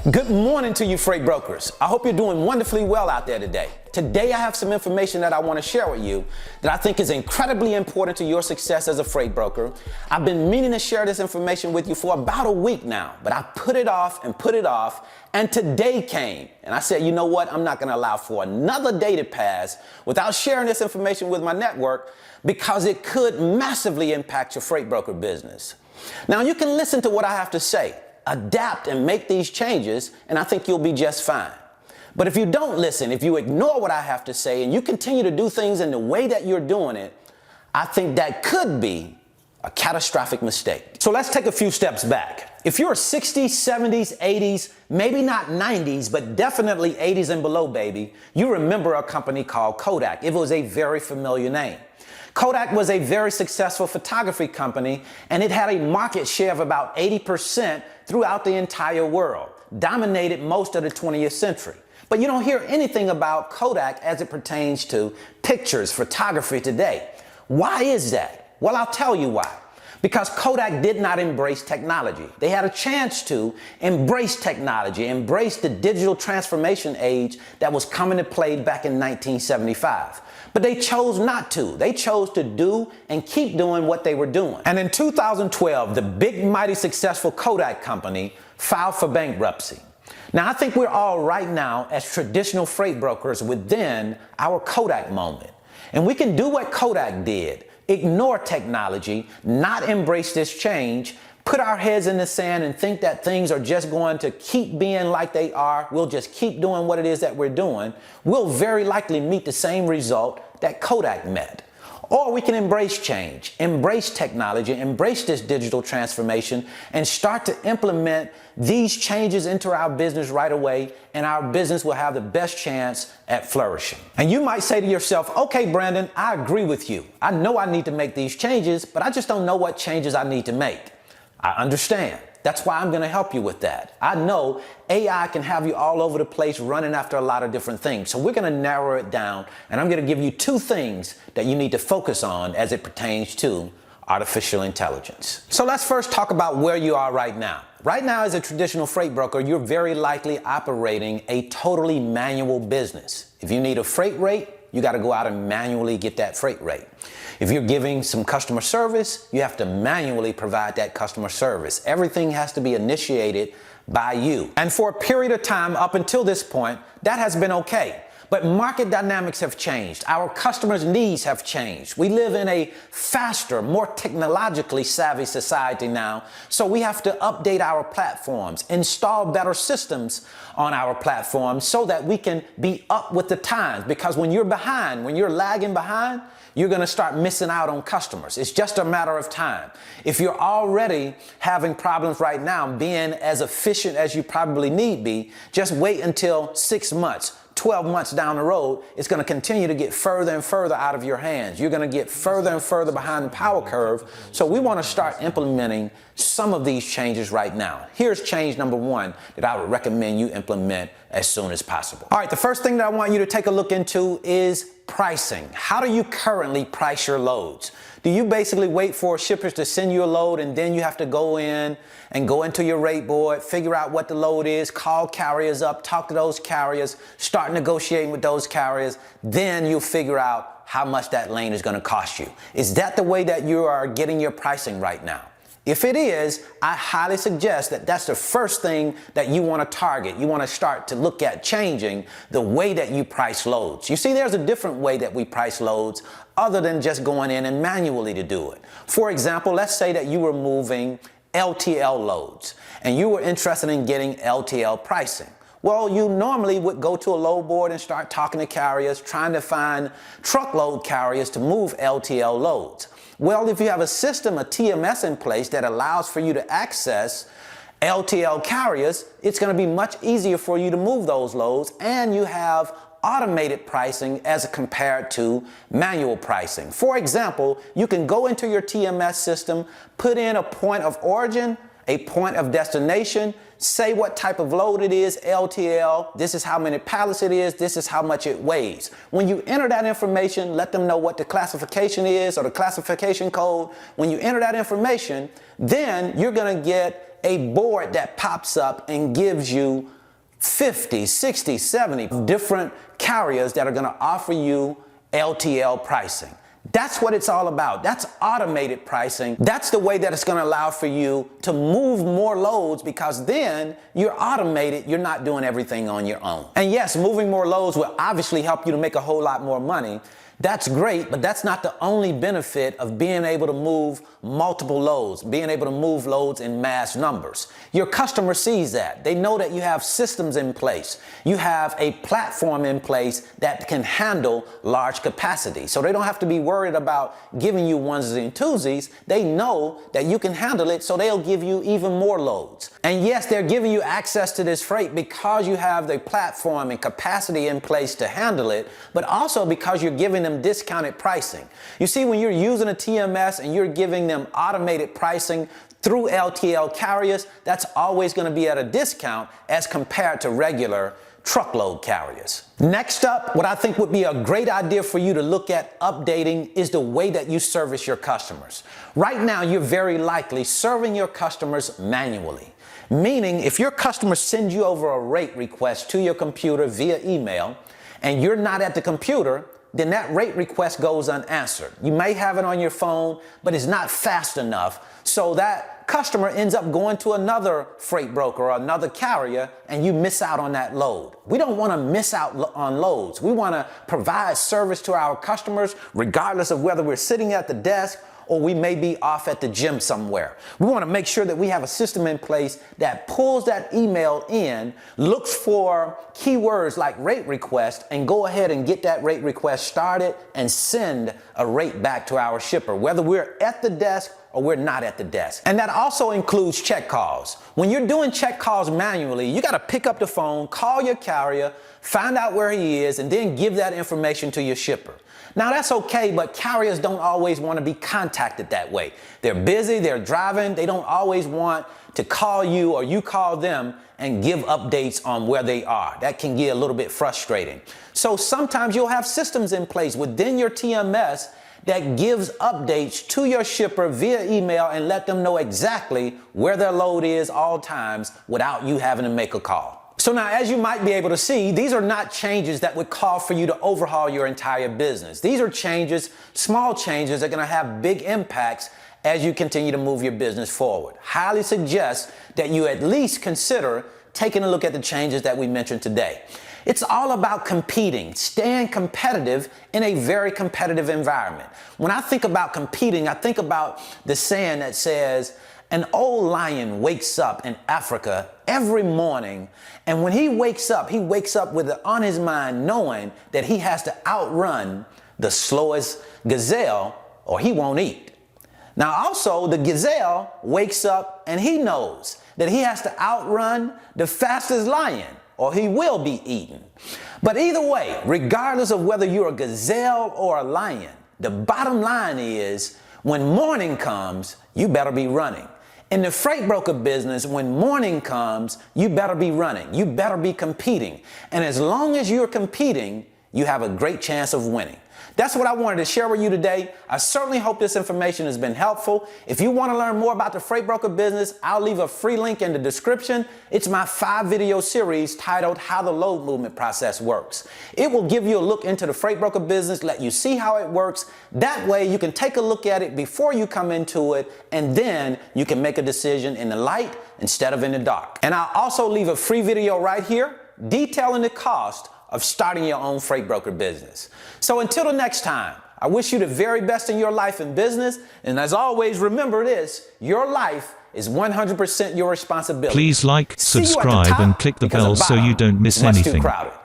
Good morning to you freight brokers. I hope you're doing wonderfully well out there today. Today I have some information that I want to share with you that I think is incredibly important to your success as a freight broker. I've been meaning to share this information with you for about a week now, but I put it off, and today came. And I said, you know what? I'm not going to allow for another day to pass without sharing this information with my network because it could massively impact your freight broker business. Now you can listen to what I have to say. Adapt and make these changes, and I think you'll be just fine. But if you don't listen, if you ignore what I have to say, and you continue to do things in the way that you're doing it, I think that could be a catastrophic mistake. So let's take a few steps back. If you're 60s, 70s, 80s, maybe not 90s, but definitely 80s and below, baby, you remember a company called Kodak. It was a very familiar name. Kodak was a very successful photography company, and it had a market share of about 80% throughout the entire world, dominated most of the 20th century. But you don't hear anything about Kodak as it pertains to pictures, photography today. Why is that? Well, I'll tell you why. Because Kodak did not embrace technology. They had a chance to embrace technology, embrace the digital transformation age that was coming to play back in 1975. But they chose not to. They chose to do and keep doing what they were doing. And in 2012, the big, mighty successful Kodak company filed for bankruptcy. Now, I think we're all right now as traditional freight brokers within our Kodak moment. And we can do what Kodak did. Ignore technology, not embrace this change, put our heads in the sand and think that things are just going to keep being like they are. We'll just keep doing what it is that we're doing. We'll very likely meet the same result that Kodak met. Or we can embrace change, embrace technology, embrace this digital transformation, and start to implement these changes into our business right away, and our business will have the best chance at flourishing. And you might say to yourself, okay, Brandon, I agree with you. I know I need to make these changes, but I just don't know what changes I need to make. I understand. That's why I'm going to help you with that. I know AI can have you all over the place running after a lot of different things. So we're going to narrow it down, and I'm going to give you two things that you need to focus on as it pertains to artificial intelligence. So let's first talk about where you are right now. Right now, as a traditional freight broker, you're very likely operating a totally manual business. If you need a freight rate, you got to go out and manually get that freight rate. If you're giving some customer service, you have to manually provide that customer service. Everything has to be initiated by you. And for a period of time up until this point, that has been okay. But market dynamics have changed. Our customers' needs have changed. We live in a faster, more technologically savvy society now, so we have to update our platforms, install better systems on our platforms so that we can be up with the times. Because when you're behind, when you're lagging behind, you're going to start missing out on customers. It's just a matter of time. If you're already having problems right now being as efficient as you probably need be, just wait until 6 months, 12 months down the road. It's going to continue to get further and further out of your hands. You're going to get further and further behind the power curve. So we want to start implementing some of these changes right now. Here's change number one that I would recommend you implement as soon as possible. All right, the first thing that I want you to take a look into is pricing. How do you currently price your loads? Do you basically wait for shippers to send you a load and then you have to go in and go into your rate board, figure out what the load is, call carriers up, talk to those carriers, start negotiating with those carriers, then you'll figure out how much that lane is going to cost you? Is that the way that you are getting your pricing right now? If it is, I highly suggest that that's the first thing that you want to target. You want to start to look at changing the way that you price loads. You see, there's a different way that we price loads other than just going in and manually to do it. For example, let's say that you were moving LTL loads and you were interested in getting LTL pricing. Well, you normally would go to a load board and start talking to carriers, trying to find truckload carriers to move LTL loads. Well, if you have a system, a TMS in place that allows for you to access LTL carriers, it's going to be much easier for you to move those loads, and you have automated pricing as compared to manual pricing. For example, you can go into your TMS system, put in a point of origin, a point of destination, say what type of load it is, LTL, this is how many pallets it is, this is how much it weighs. When you enter that information, let them know what the classification is or the classification code. When you enter that information, then you're going to get a board that pops up and gives you 50, 60, 70 different carriers that are going to offer you LTL pricing. That's what it's all about. That's automated pricing. That's the way that it's going to allow for you to move more loads, because then you're automated. You're not doing everything on your own. And yes, moving more loads will obviously help you to make a whole lot more money. That's great, but that's not the only benefit of being able to move multiple loads, being able to move loads in mass numbers. Your customer sees that. They know that you have systems in place. You have a platform in place that can handle large capacity. So they don't have to be worried about giving you onesies and twosies. They know that you can handle it, so they'll give you even more loads. And yes, they're giving you access to this freight because you have the platform and capacity in place to handle it, but also because you're giving them discounted pricing. You see, when you're using a TMS and you're giving them automated pricing through LTL carriers, that's always going to be at a discount as compared to regular truckload carriers. Next up, what I think would be a great idea for you to look at updating is the way that you service your customers. Right now, you're very likely serving your customers manually. Meaning, if your customer sends you over a rate request to your computer via email and you're not at the computer, then that rate request goes unanswered. You may have it on your phone, but it's not fast enough. So that customer ends up going to another freight broker or another carrier, and you miss out on that load. We don't want to miss out on loads. We want to provide service to our customers, regardless of whether we're sitting at the desk or we may be off at the gym somewhere. We want to make sure that we have a system in place that pulls that email in, looks for keywords like rate request, and go ahead and get that rate request started and send a rate back to our shipper, whether we're at the desk or we're not at the desk. And that also includes check calls. When you're doing check calls manually, you got to pick up the phone, call your carrier, find out where he is, and then give that information to your shipper. Now that's okay, but carriers don't always want to be contacted that way. They're busy, they're driving, they don't always want to call you or you call them and give updates on where they are. That can get a little bit frustrating. So sometimes you'll have systems in place within your TMS that gives updates to your shipper via email and let them know exactly where their load is all times without you having to make a call. So now, as you might be able to see, these are not changes that would call for you to overhaul your entire business. These are changes, small changes that are going to have big impacts as you continue to move your business forward. Highly suggest that you at least consider taking a look at the changes that we mentioned today. It's all about competing, staying competitive in a very competitive environment. When I think about competing, I think about the saying that says, an old lion wakes up in Africa every morning, and when he wakes up with it on his mind knowing that he has to outrun the slowest gazelle or he won't eat. Now also, the gazelle wakes up and he knows that he has to outrun the fastest lion or he will be eaten. But either way, regardless of whether you're a gazelle or a lion, the bottom line is when morning comes, you better be running. In the freight broker business, when morning comes, you better be running. You better be competing. And as long as you're competing, you have a great chance of winning. That's what I wanted to share with you today. I certainly hope this information has been helpful. If you want to learn more about the freight broker business, I'll leave a free link in the description. It's my 5-video series titled How the Load Movement Process Works. It will give you a look into the freight broker business, let you see how it works. That way you can take a look at it before you come into it, and then you can make a decision in the light instead of in the dark. And I'll also leave a free video right here detailing the cost of starting your own freight broker business. So until the next time, I wish you the very best in your life and business. And as always, remember this, your life is 100% your responsibility. Please like, subscribe, and click the bell so you don't miss anything.